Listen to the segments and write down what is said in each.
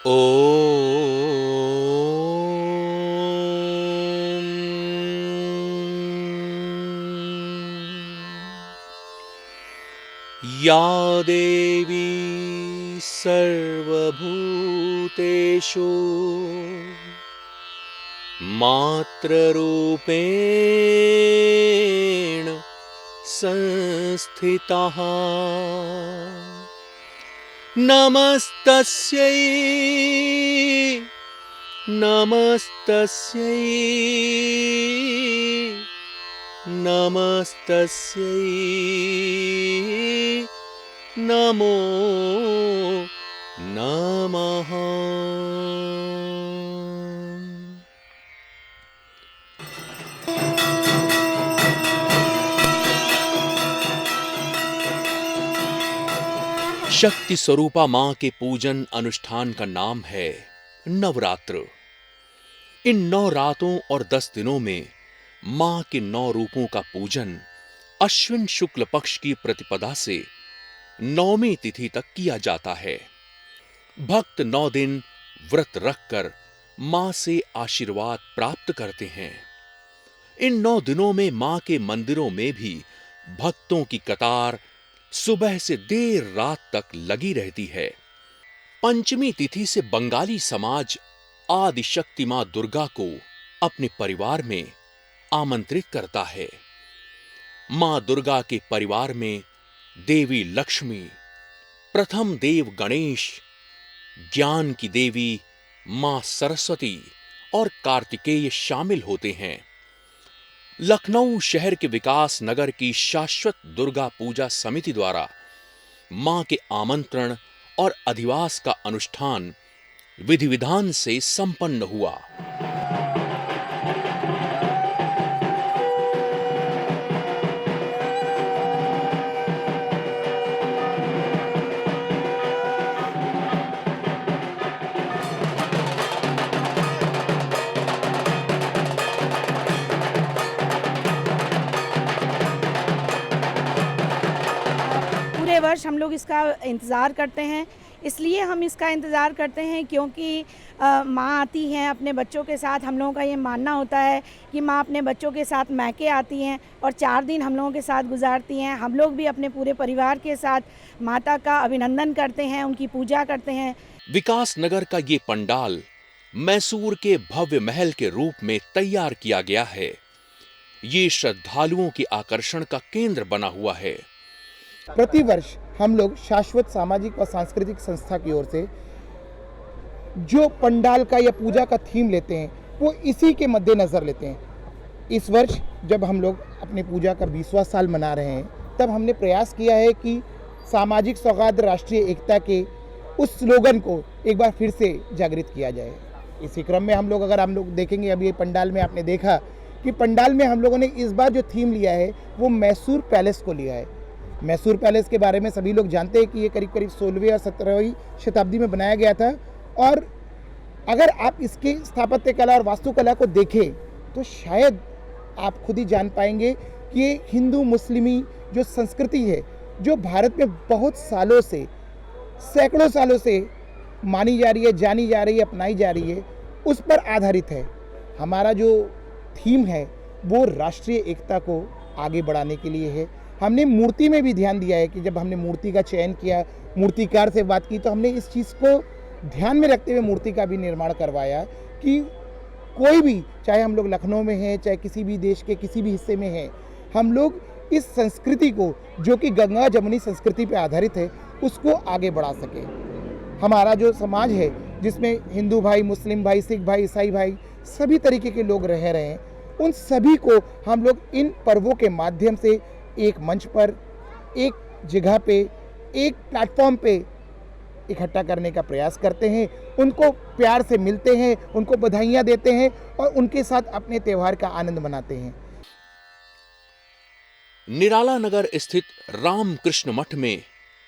ॐ या देवी सर्वभूतेषु मातृरूपेण संस्थितः नमस्तस्यै नमस्तस्यै नमस्तस्यै नमो नमः। शक्ति स्वरूपा मां के पूजन अनुष्ठान का नाम है नवरात्र। इन 9 रातों और 10 दिनों में मां के 9 रूपों का पूजन अश्विन शुक्ल पक्ष की प्रतिपदा से 9वीं तिथि तक किया जाता है। भक्त 9 दिन व्रत रखकर मां से आशीर्वाद प्राप्त करते हैं। इन 9 दिनों में मां के मंदिरों में भी भक्तों की कतार सुबह से देर रात तक लगी रहती है। पंचमी तिथि से बंगाली समाज आदि शक्ति मां दुर्गा को अपने परिवार में आमंत्रित करता है। मां दुर्गा के परिवार में देवी लक्ष्मी, प्रथम देव गणेश, ज्ञान की देवी मां सरस्वती और कार्तिकेय शामिल होते हैं। लखनऊ शहर के विकास नगर की शाश्वत दुर्गा पूजा समिति द्वारा मां के आमंत्रण और अधिवास का अनुष्ठान विधि विधान से संपन्न हुआ। पूरे वर्ष हम लोग इसका इंतज़ार करते हैं। इसलिए हम इसका इंतज़ार करते हैं क्योंकि माँ आती हैं अपने बच्चों के साथ। हम लोगों का ये मानना होता है कि माँ अपने बच्चों के साथ मैके आती हैं और 4 दिन हम लोगों के साथ गुजारती हैं। हम लोग भी अपने पूरे परिवार के साथ माता का अभिनंदन करते हैं, उनकी पूजा करते हैं। विकास नगर का ये पंडाल मैसूर के भव्य महल के रूप में तैयार किया गया है। ये श्रद्धालुओं के आकर्षण का केंद्र बना हुआ है। प्रतिवर्ष हम लोग शाश्वत सामाजिक और सांस्कृतिक संस्था की ओर से जो पंडाल का या पूजा का थीम लेते हैं वो इसी के मद्देनज़र लेते हैं। इस वर्ष जब हम लोग अपनी पूजा का 20वां साल मना रहे हैं तब हमने प्रयास किया है कि सामाजिक सौहार्द राष्ट्रीय एकता के उस स्लोगन को एक बार फिर से जागृत किया जाए। इसी क्रम में हम लोग देखेंगे, अभी ये पंडाल में आपने देखा कि पंडाल में हम लोगों ने इस बार जो थीम लिया है वो मैसूर पैलेस को लिया है। मैसूर पैलेस के बारे में सभी लोग जानते हैं कि ये करीब करीब 16वीं और 17वीं शताब्दी में बनाया गया था। और अगर आप इसकी स्थापत्य कला और वास्तुकला को देखें तो शायद आप खुद ही जान पाएंगे कि ये हिंदू मुस्लिमी जो संस्कृति है, जो भारत में बहुत सालों से, सैकड़ों सालों से मानी जा रही है, जानी जा रही है, अपनाई जा रही है, उस पर आधारित है। हमारा जो थीम है वो राष्ट्रीय एकता को आगे बढ़ाने के लिए है। हमने मूर्ति में भी ध्यान दिया है कि जब हमने मूर्ति का चयन किया, मूर्तिकार से बात की, तो हमने इस चीज़ को ध्यान में रखते हुए मूर्ति का भी निर्माण करवाया कि कोई भी, चाहे हम लोग लखनऊ में हैं, चाहे किसी भी देश के किसी भी हिस्से में हैं, हम लोग इस संस्कृति को, जो कि गंगा जमुनी संस्कृति पर आधारित है, उसको आगे बढ़ा सके। हमारा जो समाज है जिसमें हिंदू भाई, मुस्लिम भाई, सिख भाई, ईसाई भाई, सभी तरीके के लोग रह रहे हैं, उन सभी को हम लोग इन पर्वों के माध्यम से एक मंच पर, एक जगह पे, एक प्लेटफॉर्म पे इकट्ठा करने का प्रयास करते हैं। उनको प्यार से मिलते हैं, उनको बधाइयाँ देते हैं और उनके साथ अपने त्यौहार का आनंद मनाते हैं। निराला नगर स्थित रामकृष्ण मठ में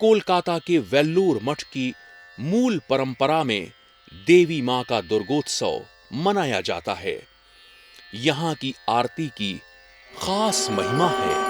कोलकाता के वेल्लूर मठ की मूल परंपरा में देवी मां का दुर्गोत्सव मनाया जाता है। यहां की आरती की खास महिमा है।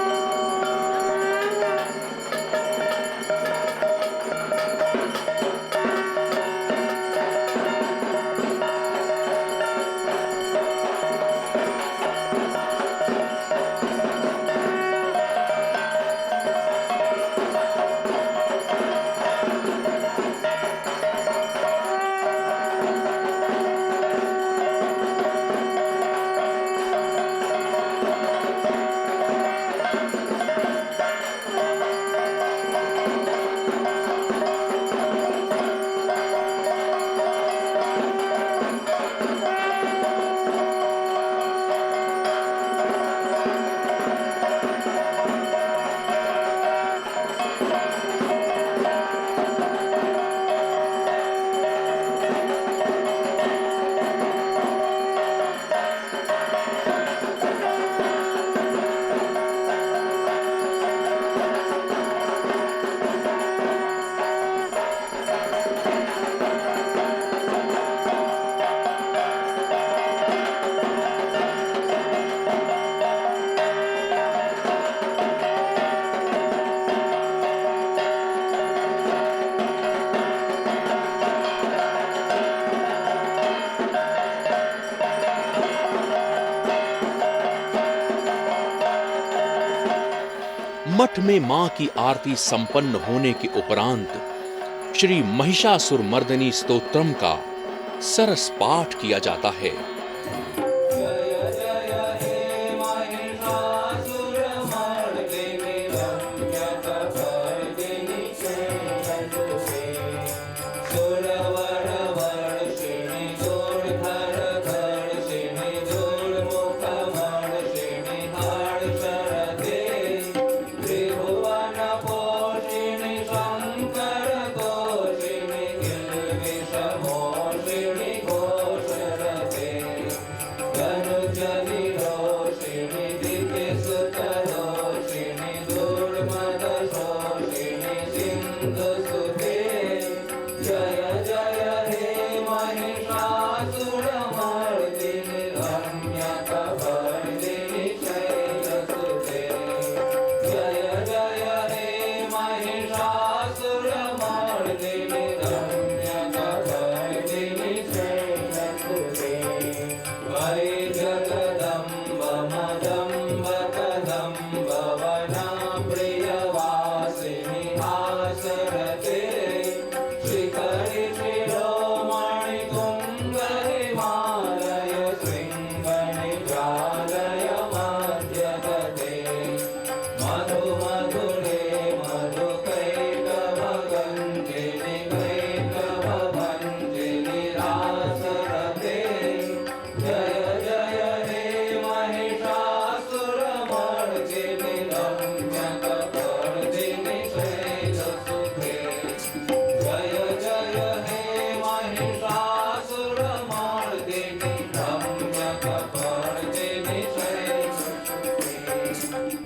मठ में मां की आरती संपन्न होने के उपरांत श्री महिषासुरमर्दिनी स्तोत्रम का सरस पाठ किया जाता है।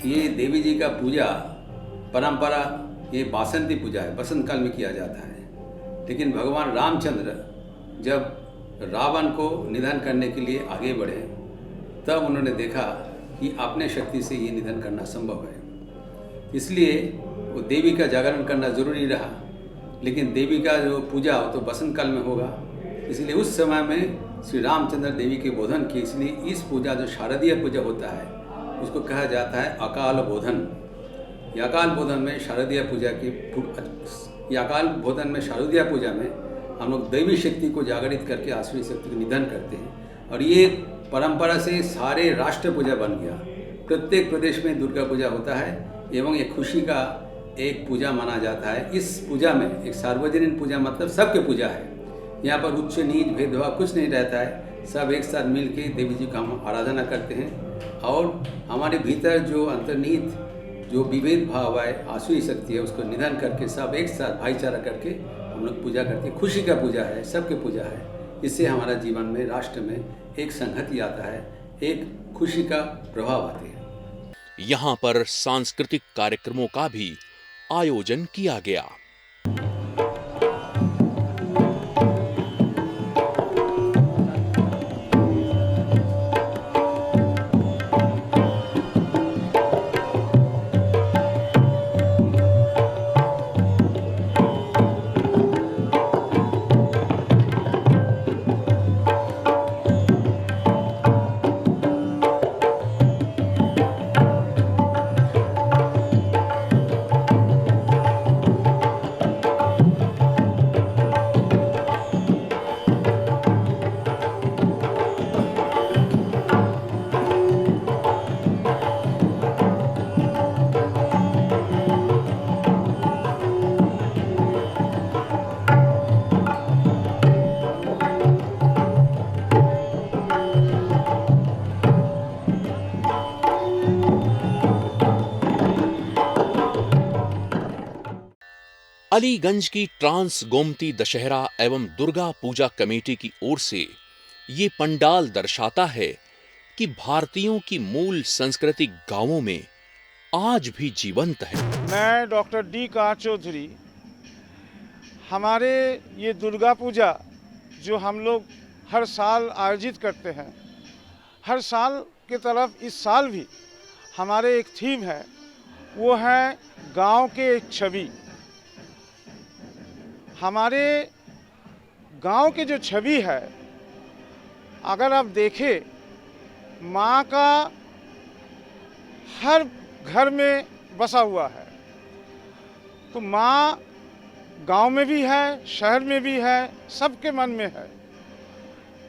ये देवी जी का पूजा परंपरा ये बासंती पूजा है, बसंत काल में किया जाता है। लेकिन भगवान रामचंद्र जब रावण को निधन करने के लिए आगे बढ़े तब उन्होंने देखा कि अपने शक्ति से ये निधन करना संभव है, इसलिए वो देवी का जागरण करना जरूरी रहा। लेकिन देवी का जो पूजा हो तो बसंत काल में होगा, इसलिए उस समय में श्री रामचंद्र देवी के बोधन किए। इसलिए इस पूजा जो शारदीय पूजा होता है उसको कहा जाता है अकाल बोधन। ये अकाल बोधन में शारदीय पूजा की अकाल बोधन में शारदीय पूजा में हम लोग दैवी शक्ति को जागृत करके आसुरी शक्ति को निधन करते हैं। और ये परंपरा से सारे राष्ट्र पूजा बन गया। प्रत्येक प्रदेश में दुर्गा पूजा होता है एवं एक खुशी का एक पूजा माना जाता है। इस पूजा में एक सार्वजनिक पूजा मतलब सबके पूजा है। यहाँ पर उच्च नीच भेदभाव कुछ नहीं रहता है, सब एक साथ मिल के देवी जी का हम आराधना करते हैं। और हमारे भीतर जो अंतर्निहित जो विभेद भाव है, आसुरी शक्ति है, उसको निधन करके सब एक साथ भाईचारा करके हम लोग पूजा करते हैं। खुशी का पूजा है, सबके पूजा है। इससे हमारा जीवन में राष्ट्र में एक संहति आता है, एक खुशी का प्रभाव आते हैं। यहाँ पर सांस्कृतिक कार्यक्रमों का भी आयोजन किया गया। अलीगंज की ट्रांस गोमती दशहरा एवं दुर्गा पूजा कमेटी की ओर से ये पंडाल दर्शाता है कि भारतीयों की मूल संस्कृति गांवों में आज भी जीवंत है। मैं डॉक्टर डी कार चौधरी, हमारे ये दुर्गा पूजा जो हम लोग हर साल आयोजित करते हैं, हर साल की तरफ इस साल भी हमारे एक थीम है, वो है गांव के एक छवि। हमारे गांव के जो छवि है, अगर आप देखें, माँ का हर घर में बसा हुआ है। तो माँ गांव में भी है, शहर में भी है, सबके मन में है।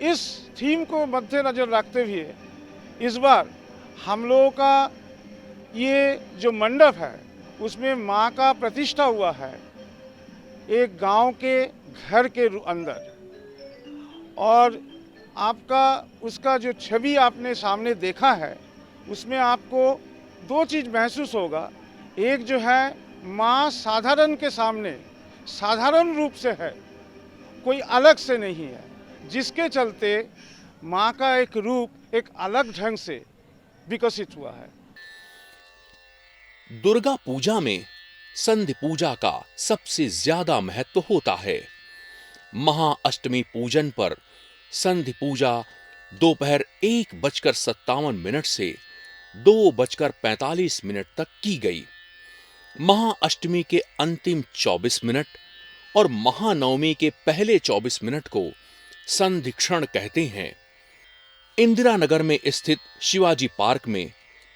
इस थीम को मद्देनजर रखते हुए इस बार हम लोगों का ये जो मंडप है उसमें माँ का प्रतिष्ठा हुआ है एक गांव के घर के अंदर। और आपका उसका जो छवि आपने सामने देखा है उसमें आपको दो चीज़ महसूस होगा। एक जो है माँ साधारण के सामने साधारण रूप से है, कोई अलग से नहीं है, जिसके चलते माँ का एक रूप एक अलग ढंग से विकसित हुआ है। दुर्गा पूजा में संधि पूजा का सबसे ज्यादा महत्व होता है। महाअष्टमी पूजन पर संधि पूजा दोपहर 1:57 से 2:45 तक की गई। महाअष्टमी के अंतिम 24 मिनट और महानवमी के पहले 24 मिनट को संधि क्षण कहते हैं। इंदिरा नगर में स्थित शिवाजी पार्क में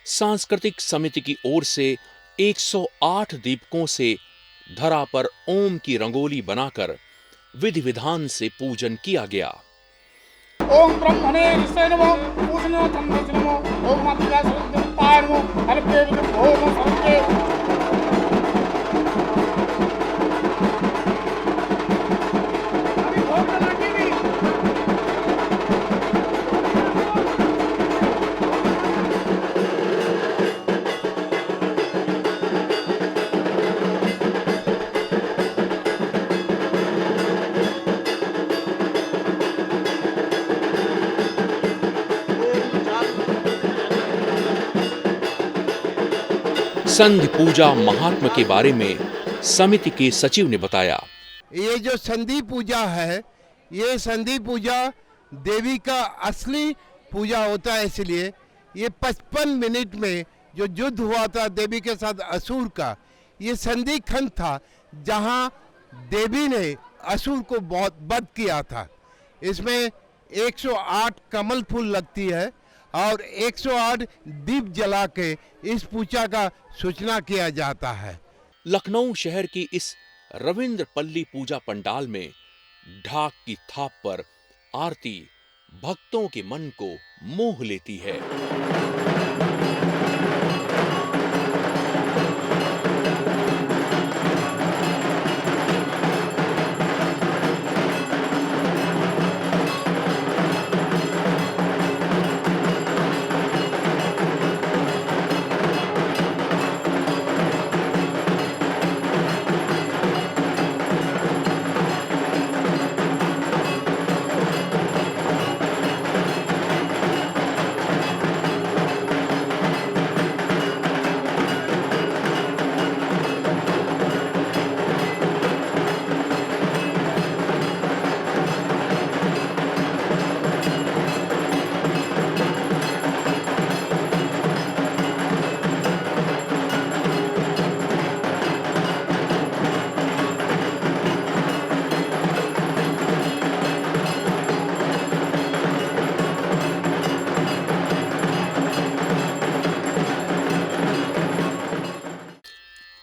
सांस्कृतिक समिति की ओर से 108 दीपकों से धरा पर ओम की रंगोली बनाकर विधि विधान से पूजन किया गया। ओम ब्रह्मणे ऋषये नमो पूजनो तन्मय नमो ओम मातृका सरस्वती नमो हरप्रे ओम सरस्वती। संधि पूजा महात्मा के बारे में समिति के सचिव ने बताया। ये जो संधि पूजा है, ये संधि पूजा देवी का असली पूजा होता है। इसलिए ये 55 मिनट में जो युद्ध हुआ था देवी के साथ असुर का, ये संधि खंड था जहां देवी ने असुर को बहुत वध किया था। इसमें 108 कमल फूल लगती है और 108 दीप जला के इस पूजा का सूचना किया जाता है। लखनऊ शहर की इस रविंद्र पल्ली पूजा पंडाल में ढाक की थाप पर आरती भक्तों के मन को मोह लेती है।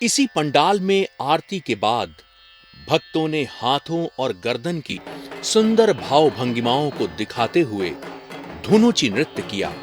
इसी पंडाल में आरती के बाद भक्तों ने हाथों और गर्दन की सुंदर भाव भंगिमाओं को दिखाते हुए धुनुची नृत्य किया।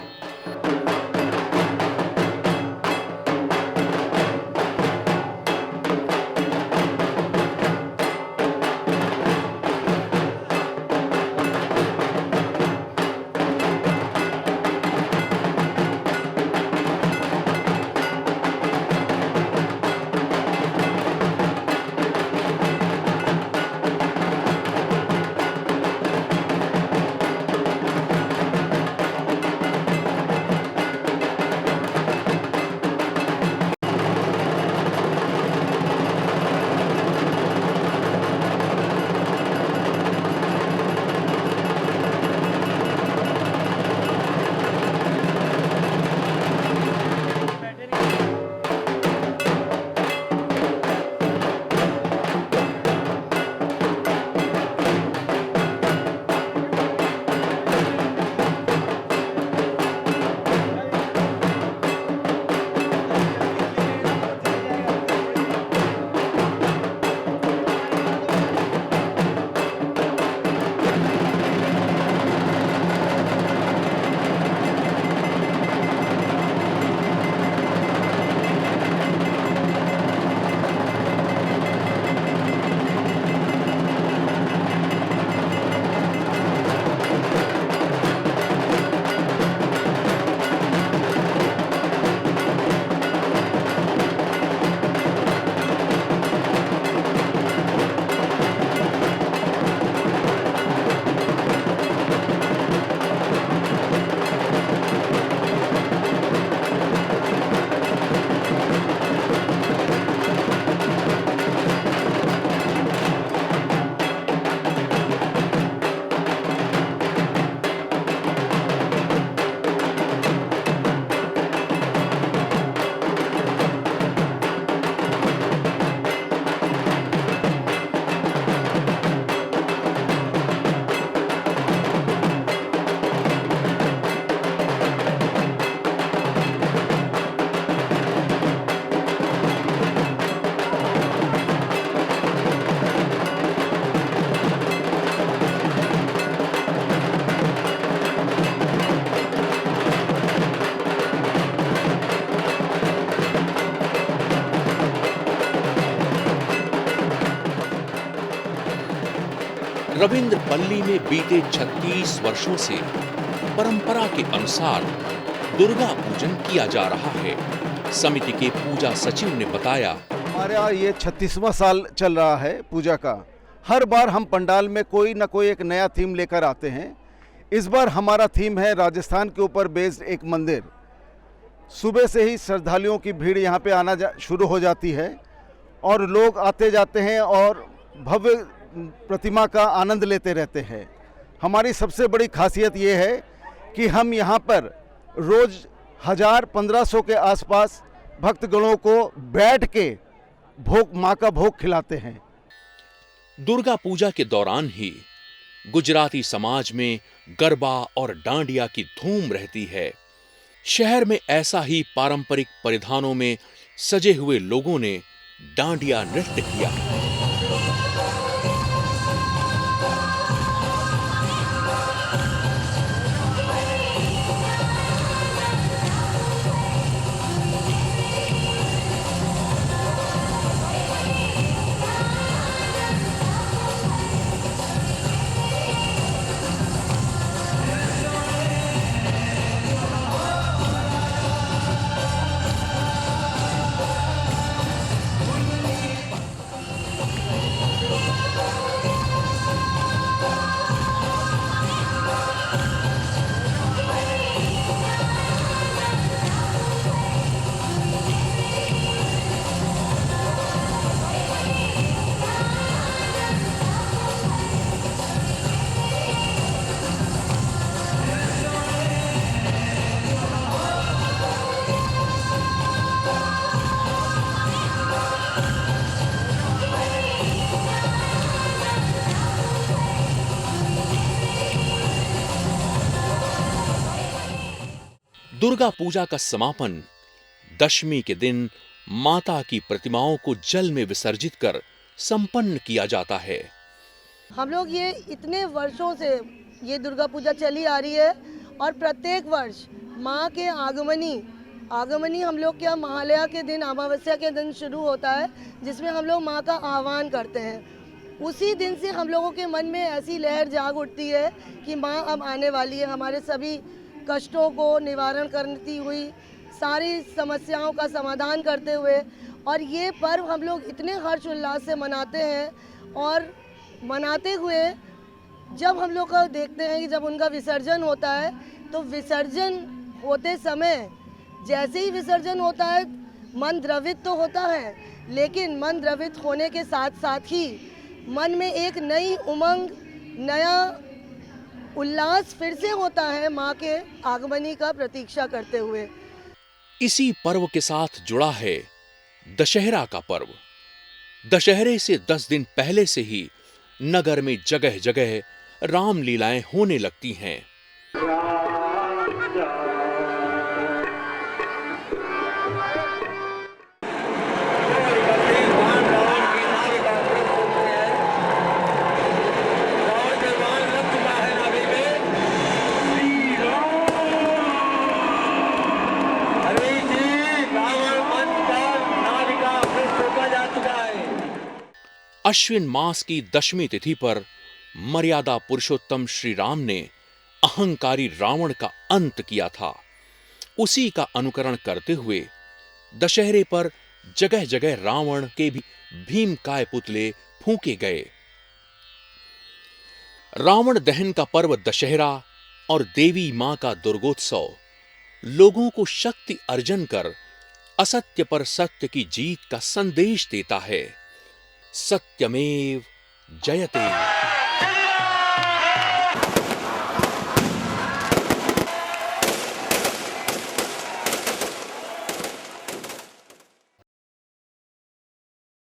रविंद्रपल्ली में बीते 36 वर्षों से परंपरा के अनुसार दुर्गा पूजन किया जा रहा है। समिति के पूजा सचिव ने बताया, हमारे यहाँ ये 36वां साल चल रहा है पूजा का। हर बार हम पंडाल में कोई ना कोई एक नया थीम लेकर आते हैं। इस बार हमारा थीम है राजस्थान के ऊपर बेस्ड एक मंदिर। सुबह से ही श्रद्धालुओं की भीड़ यहाँ पे आना शुरू हो जाती है और लोग आते जाते हैं और भव्य प्रतिमा का आनंद लेते रहते हैं। हमारी सबसे बड़ी खासियत ये है कि हम यहाँ पर रोज़ 1000-1500 के आसपास भक्तगणों को बैठ के माँ का भोग खिलाते हैं। दुर्गा पूजा के दौरान ही गुजराती समाज में गरबा और डांडिया की धूम रहती है। शहर में ऐसा ही पारंपरिक परिधानों में सजे हुए लोगों ने डांडिया नृत्य किया। दुर्गा पूजा का समापन दशमी के दिन माता की प्रतिमाओं को जल में विसर्जित कर संपन्न किया जाता है। हम लोग ये इतने वर्षों से ये दुर्गा पूजा चली आ रही है और प्रत्येक वर्ष माँ के आगमनी हम लोग क्या महालया के दिन, अमावस्या के दिन शुरू होता है, जिसमें हम लोग माँ का आह्वान करते हैं। उसी दिन से हम लोगों के मन में ऐसी लहर जाग उठती है कि माँ अब आने वाली है, हमारे सभी कष्टों को निवारण करती हुई, सारी समस्याओं का समाधान करते हुए। और ये पर्व हम लोग इतने हर्ष उल्लास से मनाते हैं और मनाते हुए जब हम लोग का देखते हैं कि जब उनका विसर्जन होता है तो विसर्जन होते समय जैसे ही विसर्जन होता है मन द्रवित तो होता है, लेकिन मन द्रवित होने के साथ साथ ही मन में एक नई उमंग, नया उल्लास फिर से होता है माँ के आगमनी का प्रतीक्षा करते हुए। इसी पर्व के साथ जुड़ा है दशहरा का पर्व। दशहरे से 10 दिन पहले से ही नगर में जगह जगह रामलीलाएं होने लगती हैं। अश्विन मास की दशमी तिथि पर मर्यादा पुरुषोत्तम श्री राम ने अहंकारी रावण का अंत किया था। उसी का अनुकरण करते हुए दशहरे पर जगह जगह रावण के भी भीमकाय पुतले फूंके गए। रावण दहन का पर्व दशहरा और देवी मां का दुर्गोत्सव लोगों को शक्ति अर्जन कर असत्य पर सत्य की जीत का संदेश देता है। सत्यमेव जयते।